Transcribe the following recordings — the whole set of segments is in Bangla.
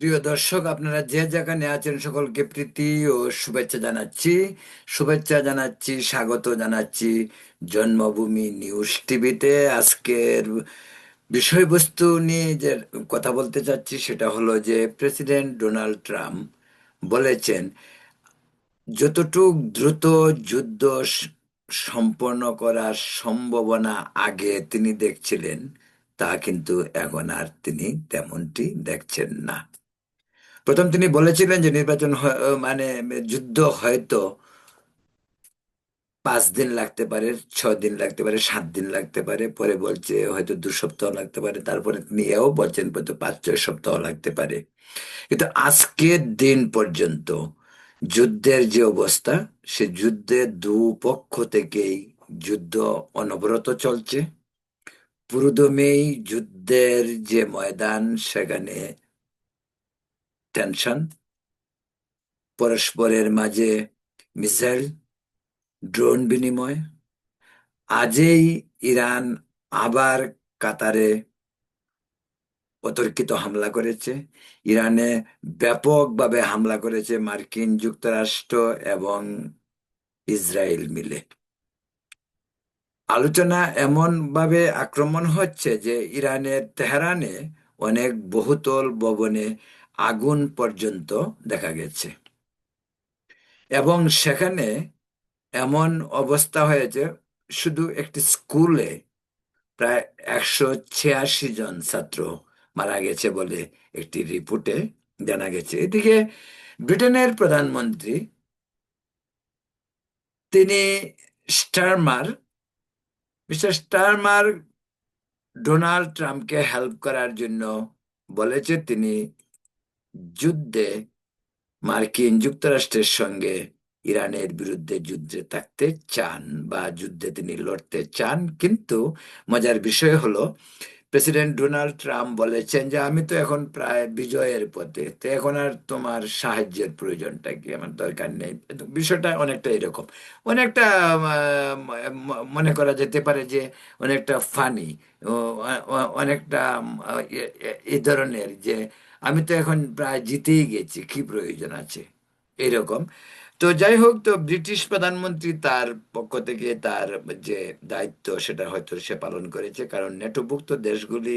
প্রিয় দর্শক, আপনারা যে যেখানে আছেন সকলকে প্রীতি ও শুভেচ্ছা জানাচ্ছি। স্বাগত জানাচ্ছি জন্মভূমি নিউজ টিভিতে। আজকের বিষয়বস্তু নিয়ে যে কথা বলতে চাচ্ছি সেটা হলো যে প্রেসিডেন্ট ডোনাল্ড ট্রাম্প বলেছেন যতটুক দ্রুত যুদ্ধ সম্পন্ন করার সম্ভাবনা আগে তিনি দেখছিলেন, তা কিন্তু এখন আর তিনি তেমনটি দেখছেন না। প্রথম তিনি বলেছিলেন যে মানে যুদ্ধ হয়তো 5 দিন লাগতে পারে, 6 দিন লাগতে পারে, 7 দিন লাগতে পারে, পরে বলছে হয়তো 2 সপ্তাহ লাগতে পারে, তারপরে তিনি এও বলছেন হয়তো 5-6 সপ্তাহ লাগতে পারে। কিন্তু আজকের দিন পর্যন্ত যুদ্ধের যে অবস্থা, সে যুদ্ধে দুপক্ষ থেকেই যুদ্ধ অনবরত চলছে। পুরোদমেই যুদ্ধের যে ময়দান, সেখানে টেনশন, পরস্পরের মাঝে মিসাইল, ড্রোন বিনিময়। আজই ইরান আবার কাতারে অতর্কিত হামলা করেছে। ইরানে ব্যাপকভাবে হামলা করেছে মার্কিন যুক্তরাষ্ট্র এবং ইসরায়েল মিলে। আলোচনা এমন ভাবে আক্রমণ হচ্ছে যে ইরানের তেহরানে অনেক বহুতল ভবনে আগুন পর্যন্ত দেখা গেছে, এবং সেখানে এমন অবস্থা হয়েছে, শুধু একটি স্কুলে প্রায় 186 জন ছাত্র মারা গেছে বলে একটি রিপোর্টে জানা গেছে। এদিকে ব্রিটেনের প্রধানমন্ত্রী, তিনি স্টারমার মিস্টার স্টারমার ডোনাল্ড ট্রাম্পকে হেল্প করার জন্য বলেছে তিনি যুদ্ধে মার্কিন যুক্তরাষ্ট্রের সঙ্গে ইরানের বিরুদ্ধে যুদ্ধে থাকতে চান বা যুদ্ধে তিনি লড়তে চান। কিন্তু মজার বিষয় হলো, প্রেসিডেন্ট ডোনাল্ড ট্রাম্প বলেছেন যে আমি তো এখন প্রায় বিজয়ের পথে, তো এখন আর তোমার সাহায্যের প্রয়োজনটা কি, আমার দরকার নেই। তো বিষয়টা অনেকটা এরকম, অনেকটা মনে করা যেতে পারে যে অনেকটা ফানি, অনেকটা এই ধরনের যে আমি তো এখন প্রায় জিতেই গেছি, কি প্রয়োজন আছে, এরকম। তো যাই হোক, তো ব্রিটিশ প্রধানমন্ত্রী তার পক্ষ থেকে তার যে দায়িত্ব সেটা হয়তো সে পালন করেছে, কারণ নেটোভুক্ত দেশগুলি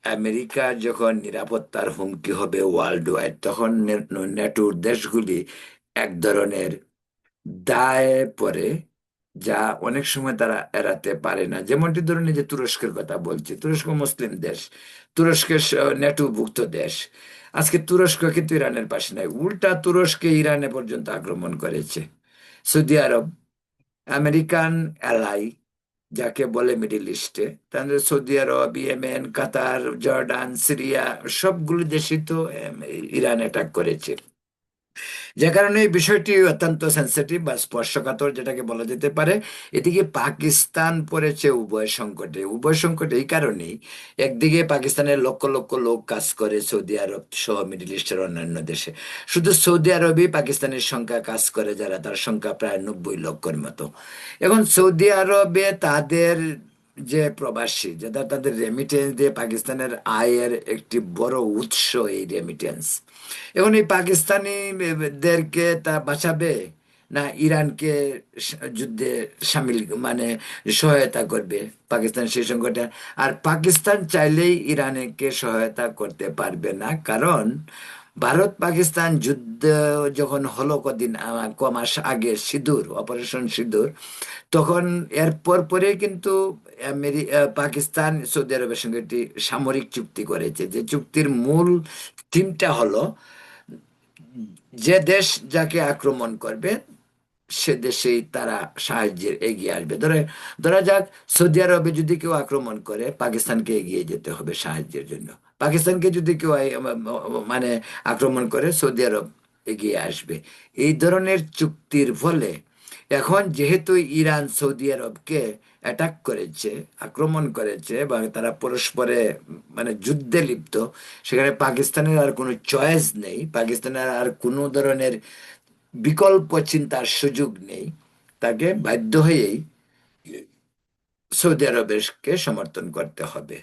আমেরিকার যখন নিরাপত্তার হুমকি হবে ওয়ার্ল্ড ওয়াইড, তখন নেটোর দেশগুলি এক ধরনের দায়ে পড়ে, যা অনেক সময় তারা এড়াতে পারে না। যেমনটি ধরুন, এই যে তুরস্কের কথা বলছি, তুরস্ক মুসলিম দেশ, তুরস্কের নেটোভুক্ত দেশ। আজকে তুরস্ক কিন্তু ইরানের পাশে নাই, উল্টা তুরস্কে ইরানে পর্যন্ত আক্রমণ করেছে। সৌদি আরব আমেরিকান অ্যালাই, যাকে বলে মিডিল ইস্টে, তাদের সৌদি আরব, ইয়েমেন, কাতার, জর্ডান, সিরিয়া, সবগুলো দেশই তো ইরান অ্যাটাক করেছে। যে কারণে এই বিষয়টি অত্যন্ত সেন্সিটিভ বা স্পর্শকাতর, যেটাকে বলা যেতে পারে। এদিকে পাকিস্তান পড়েছে উভয় সংকটে এই কারণেই, একদিকে পাকিস্তানের লক্ষ লক্ষ লোক কাজ করে সৌদি আরব সহ মিডল ইস্টের অন্যান্য দেশে। শুধু সৌদি আরবেই পাকিস্তানের সংখ্যা কাজ করে যারা, তার সংখ্যা প্রায় 90 লক্ষের মতো। এখন সৌদি আরবে তাদের যে প্রবাসী, যারা তাদের রেমিটেন্স দিয়ে পাকিস্তানের আয়ের একটি বড় উৎস এই রেমিটেন্স। এখন এই পাকিস্তানিদেরকে তা বাঁচাবে, না ইরানকে যুদ্ধে সামিল মানে সহায়তা করবে পাকিস্তান সেই সংকটে? আর পাকিস্তান চাইলেই ইরানকে সহায়তা করতে পারবে না, কারণ ভারত পাকিস্তান যুদ্ধ যখন হলো কদিন কমাস আগে, সিঁদুর অপারেশন সিঁদুর, তখন এর পরে কিন্তু পাকিস্তান সৌদি আরবের সঙ্গে একটি সামরিক চুক্তি করেছে, যে চুক্তির মূল থিমটা হলো যে দেশ যাকে আক্রমণ করবে সে দেশেই তারা সাহায্যের এগিয়ে আসবে। ধরা যাক সৌদি আরবে যদি কেউ আক্রমণ করে, পাকিস্তানকে এগিয়ে যেতে হবে সাহায্যের জন্য। পাকিস্তানকে যদি কেউ মানে আক্রমণ করে, সৌদি আরব এগিয়ে আসবে। এই ধরনের চুক্তির ফলে এখন যেহেতু ইরান সৌদি আরবকে অ্যাটাক করেছে, আক্রমণ করেছে, বা তারা পরস্পরে মানে যুদ্ধে লিপ্ত, সেখানে পাকিস্তানের আর কোনো চয়েস নেই, পাকিস্তানের আর কোনো ধরনের বিকল্প চিন্তার সুযোগ নেই। তাকে বাধ্য হয়েই সৌদি আরবকে সমর্থন করতে হবে।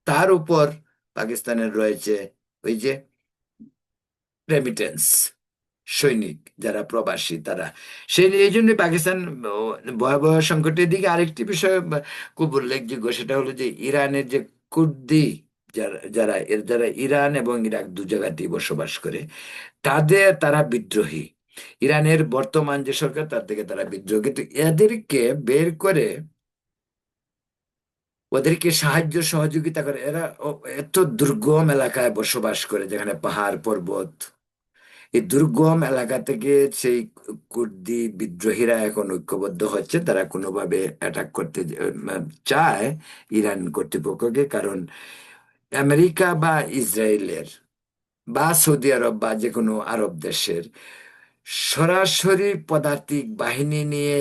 তার উপর পাকিস্তানের রয়েছে ওই যে রেমিটেন্স, সৈনিক যারা প্রবাসী তারা, এই জন্য পাকিস্তান ও, ভয়াবহ সংকটের দিকে আরেকটি বিষয় খুব উল্লেখযোগ্য, সেটা হলো যে ইরানের যে কুর্দি, যারা ইরান এবং ইরাক দু জায়গাতেই বসবাস করে, তারা বিদ্রোহী। ইরানের বর্তমান যে সরকার তার থেকে তারা বিদ্রোহী, কিন্তু এদেরকে বের করে ওদেরকে সাহায্য সহযোগিতা করে, এরা এত দুর্গম এলাকায় বসবাস করে যেখানে পাহাড় পর্বত, এই দুর্গম এলাকা থেকে সেই কুর্দি বিদ্রোহীরা এখন ঐক্যবদ্ধ হচ্ছে, তারা কোনোভাবে অ্যাটাক করতে চায় ইরান কর্তৃপক্ষকে। কারণ আমেরিকা বা ইসরায়েলের বা সৌদি আরব বা যে কোনো আরব দেশের সরাসরি পদাতিক বাহিনী নিয়ে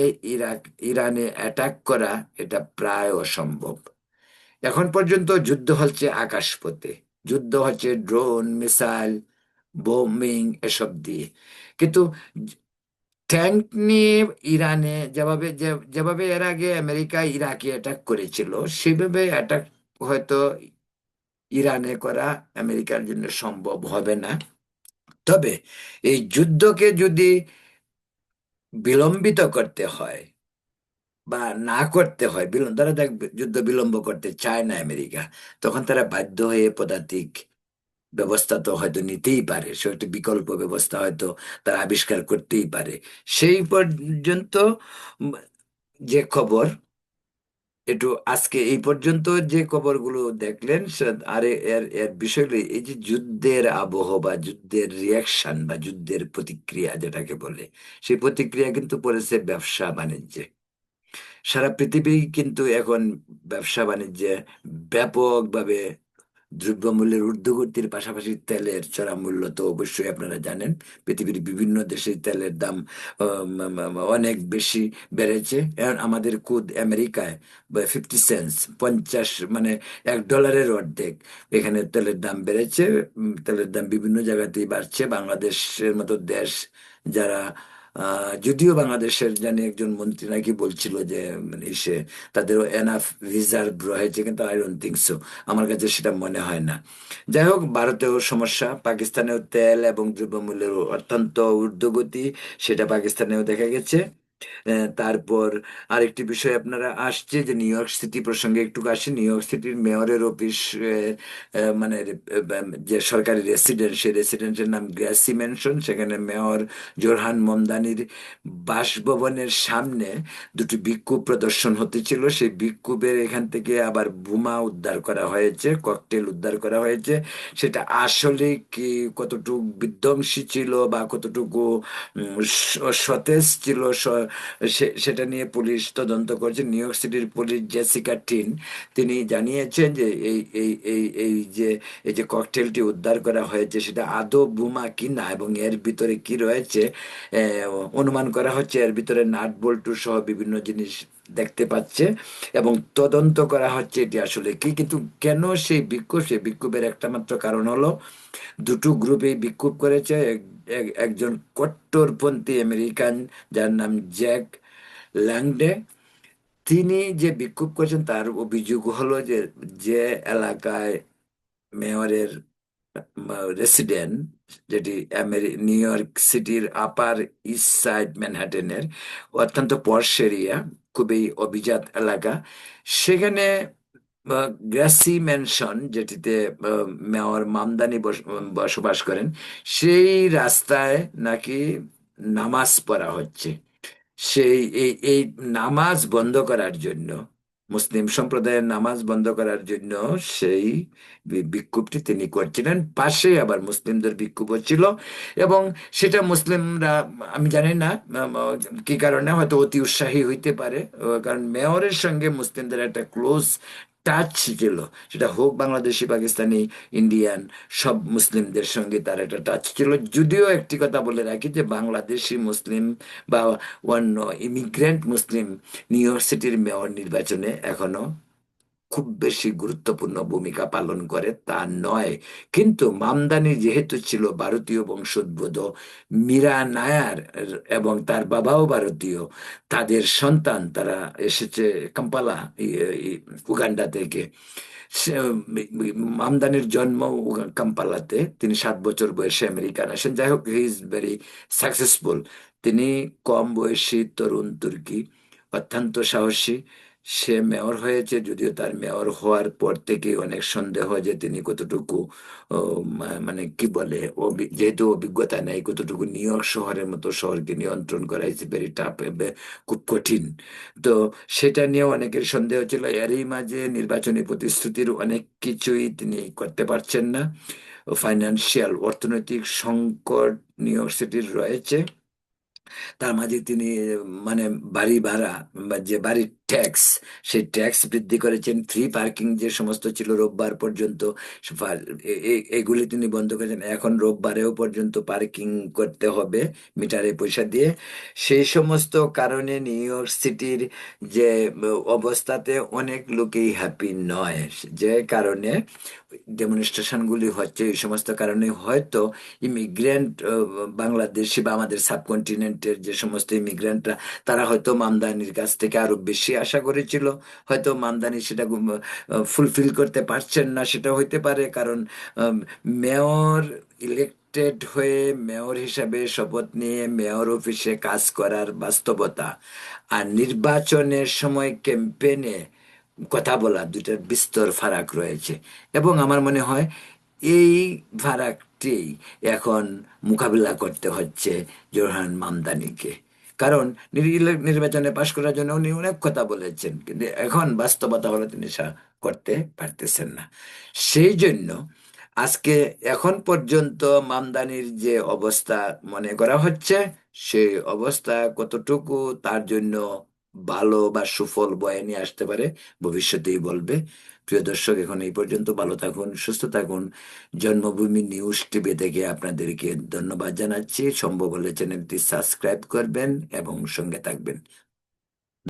ইরানে অ্যাটাক করা এটা প্রায় অসম্ভব। এখন পর্যন্ত যুদ্ধ হচ্ছে আকাশপথে, যুদ্ধ হচ্ছে ড্রোন, মিসাইল, বোমিং এসব দিয়ে। কিন্তু ট্যাঙ্ক নিয়ে ইরানে যেভাবে এর আগে আমেরিকা ইরাকে অ্যাটাক করেছিল, সেভাবে অ্যাটাক হয়তো ইরানে করা আমেরিকার জন্য সম্ভব হবে না। তবে এই যুদ্ধকে যদি বিলম্বিত করতে হয় বা না করতে হয়, তারা যুদ্ধ বিলম্ব করতে চায় না আমেরিকা, তখন তারা বাধ্য হয়ে পদাতিক ব্যবস্থা তো হয়তো নিতেই পারে, সে একটা বিকল্প ব্যবস্থা হয়তো তারা আবিষ্কার করতেই পারে। সেই পর্যন্ত উম, যে খবর, একটু আজকে এই পর্যন্ত যে খবরগুলো দেখলেন আরে এর এর বিষয় হলো এই যে যুদ্ধের আবহ বা যুদ্ধের রিয়াকশন বা যুদ্ধের প্রতিক্রিয়া যেটাকে বলে, সেই প্রতিক্রিয়া কিন্তু পড়েছে ব্যবসা বাণিজ্যে। সারা পৃথিবী কিন্তু এখন ব্যবসা বাণিজ্যে ব্যাপকভাবে দ্রব্যমূল্যের ঊর্ধ্বগতির পাশাপাশি তেলের চড়া মূল্য তো অবশ্যই আপনারা জানেন। পৃথিবীর বিভিন্ন দেশে তেলের দাম অনেক বেশি বেড়েছে। এখন আমাদের খুদ আমেরিকায় 50 সেন্টস, 50 মানে $1 অর্ধেক এখানে তেলের দাম বেড়েছে। তেলের দাম বিভিন্ন জায়গাতেই বাড়ছে। বাংলাদেশের মতো দেশ যারা যদিও বাংলাদেশের জানি একজন মন্ত্রী নাকি বলছিল যে মানে সে তাদেরও এনাফ রিজার্ভ রয়েছে, কিন্তু আই ডোন্ট থিঙ্ক সো, আমার কাছে সেটা মনে হয় না। যাই হোক, ভারতেও সমস্যা, পাকিস্তানেও তেল এবং দ্রব্যমূল্যের অত্যন্ত ঊর্ধ্বগতি, সেটা পাকিস্তানেও দেখা গেছে। তারপর আরেকটি বিষয় আপনারা আসছে যে নিউ ইয়র্ক সিটি প্রসঙ্গে একটু আসি। নিউ ইয়র্ক সিটির মেয়রের অফিস, মানে যে সরকারি রেসিডেন্ট, সেই রেসিডেন্টের নাম গ্র্যাসি ম্যানশন। সেখানে মেয়র জোরহান মমদানির বাসভবনের সামনে দুটি বিক্ষোভ প্রদর্শন হতেছিল। সেই বিক্ষোভের এখান থেকে আবার বোমা উদ্ধার করা হয়েছে, ককটেল উদ্ধার করা হয়েছে। সেটা আসলে কি কতটুকু বিধ্বংসী ছিল বা কতটুকু সতেজ ছিল, সেটা নিয়ে পুলিশ তদন্ত করছে। নিউ ইয়র্ক সিটির পুলিশ জেসিকা টিন, তিনি জানিয়েছেন যে এই যে ককটেলটি উদ্ধার করা হয়েছে সেটা আদৌ বোমা কিনা এবং এর ভিতরে কি রয়েছে, অনুমান করা হচ্ছে এর ভিতরে নাট বল্টু সহ বিভিন্ন জিনিস দেখতে পাচ্ছে এবং তদন্ত করা হচ্ছে এটি আসলে কি। কিন্তু কেন সেই বিক্ষোভের একটা মাত্র কারণ হলো দুটো গ্রুপে বিক্ষোভ করেছে। একজন কট্টরপন্থী আমেরিকান যার নাম জ্যাক ল্যাংডে, তিনি যে বিক্ষোভ করেছেন তার অভিযোগ হলো যে যে এলাকায় মেয়রের রেসিডেন্ট, যেটি নিউ ইয়র্ক সিটির আপার ইস্ট সাইড ম্যানহাটেনের অত্যন্ত পশ এরিয়া, খুবই অভিজাত এলাকা, সেখানে গ্রাসি ম্যানশন যেটিতে মেয়র মামদানি বসবাস করেন, সেই রাস্তায় নাকি নামাজ পড়া হচ্ছে। এই নামাজ বন্ধ করার জন্য, মুসলিম সম্প্রদায়ের নামাজ বন্ধ করার জন্য সেই বিক্ষোভটি তিনি করছিলেন। পাশে আবার মুসলিমদের বিক্ষোভ ছিল এবং সেটা মুসলিমরা, আমি জানি না কি কারণে, হয়তো অতি উৎসাহী হইতে পারে, কারণ মেয়রের সঙ্গে মুসলিমদের একটা ক্লোজ টাচ ছিল। সেটা হোক বাংলাদেশি, পাকিস্তানি, ইন্ডিয়ান, সব মুসলিমদের সঙ্গে তার একটা টাচ ছিল। যদিও একটি কথা বলে রাখি যে বাংলাদেশি মুসলিম বা অন্য ইমিগ্রেন্ট মুসলিম নিউ ইয়র্ক সিটির মেয়র নির্বাচনে এখনো খুব বেশি গুরুত্বপূর্ণ ভূমিকা পালন করে তা নয়, কিন্তু মামদানি যেহেতু ছিল ভারতীয় বংশোদ্ভূত, মীরা নায়ার এবং তার বাবাও ভারতীয়, তাদের সন্তান, তারা এসেছে কাম্পালা, উগান্ডা থেকে। মামদানির জন্ম কাম্পালাতে, তিনি 7 বছর বয়সে আমেরিকান আসেন। যাই হোক, হি ইজ ভেরি সাকসেসফুল। তিনি কম বয়সী তরুণ তুর্কি, অত্যন্ত সাহসী। সে মেয়র হয়েছে, যদিও তার মেয়র হওয়ার পর থেকে অনেক সন্দেহ যে তিনি কতটুকু ও, মানে কি বলে, যেহেতু অভিজ্ঞতা নেই, কতটুকু নিউ ইয়র্ক শহরের মতো শহরকে নিয়ন্ত্রণ করা ইজ ভেরি টাফ, খুব কঠিন। তো সেটা নিয়ে অনেকের সন্দেহ ছিল। এরই মাঝে নির্বাচনী প্রতিশ্রুতির অনেক কিছুই তিনি করতে পারছেন না। ফাইন্যান্সিয়াল, অর্থনৈতিক সংকট নিউ ইয়র্ক সিটির রয়েছে। তার মাঝে তিনি মানে বাড়ি ভাড়া বা যে বাড়ির ট্যাক্স, সেই ট্যাক্স বৃদ্ধি করেছেন। ফ্রি পার্কিং যে সমস্ত ছিল রোববার পর্যন্ত, এগুলি তিনি বন্ধ করেছেন। এখন রোববারেও পর্যন্ত পার্কিং করতে হবে মিটারে পয়সা দিয়ে। সেই সমস্ত কারণে নিউ ইয়র্ক সিটির যে অবস্থাতে অনেক লোকেই হ্যাপি নয়। যে কারণে ডেমনস্ট্রেশনগুলি হচ্ছে, এই সমস্ত কারণে হয়তো ইমিগ্রেন্ট, বাংলাদেশি বা আমাদের সাবকন্টিনেন্টের যে সমস্ত ইমিগ্রেন্টরা, তারা হয়তো মামদানির কাছ থেকে আরো বেশি আশা করেছিল। হয়তো মামদানি সেটা ফুলফিল করতে পারছেন না, সেটা হইতে পারে। কারণ মেয়র ইলেক্টেড হয়ে, মেয়র হিসাবে শপথ নিয়ে মেয়র অফিসে কাজ করার বাস্তবতা আর নির্বাচনের সময় ক্যাম্পেনে কথা বলা, দুইটার বিস্তর ফারাক রয়েছে। এবং আমার মনে হয় এই ফারাকটি এখন মোকাবিলা করতে হচ্ছে জোরহান মামদানিকে। কারণ নির্বাচনে পাশ করার জন্য উনি অনেক কথা বলেছেন, কিন্তু এখন বাস্তবতা হলো তিনি করতে পারতেছেন না। সেই জন্য আজকে এখন পর্যন্ত মামদানির যে অবস্থা মনে করা হচ্ছে, সেই অবস্থা কতটুকু তার জন্য ভালো বা সুফল বয়ে নিয়ে আসতে পারে, ভবিষ্যতেই বলবে। প্রিয় দর্শক, এখন এই পর্যন্ত। ভালো থাকুন, সুস্থ থাকুন। জন্মভূমি নিউজ টিভি থেকে আপনাদেরকে ধন্যবাদ জানাচ্ছি। সম্ভব হলে চ্যানেলটি সাবস্ক্রাইব করবেন এবং সঙ্গে থাকবেন।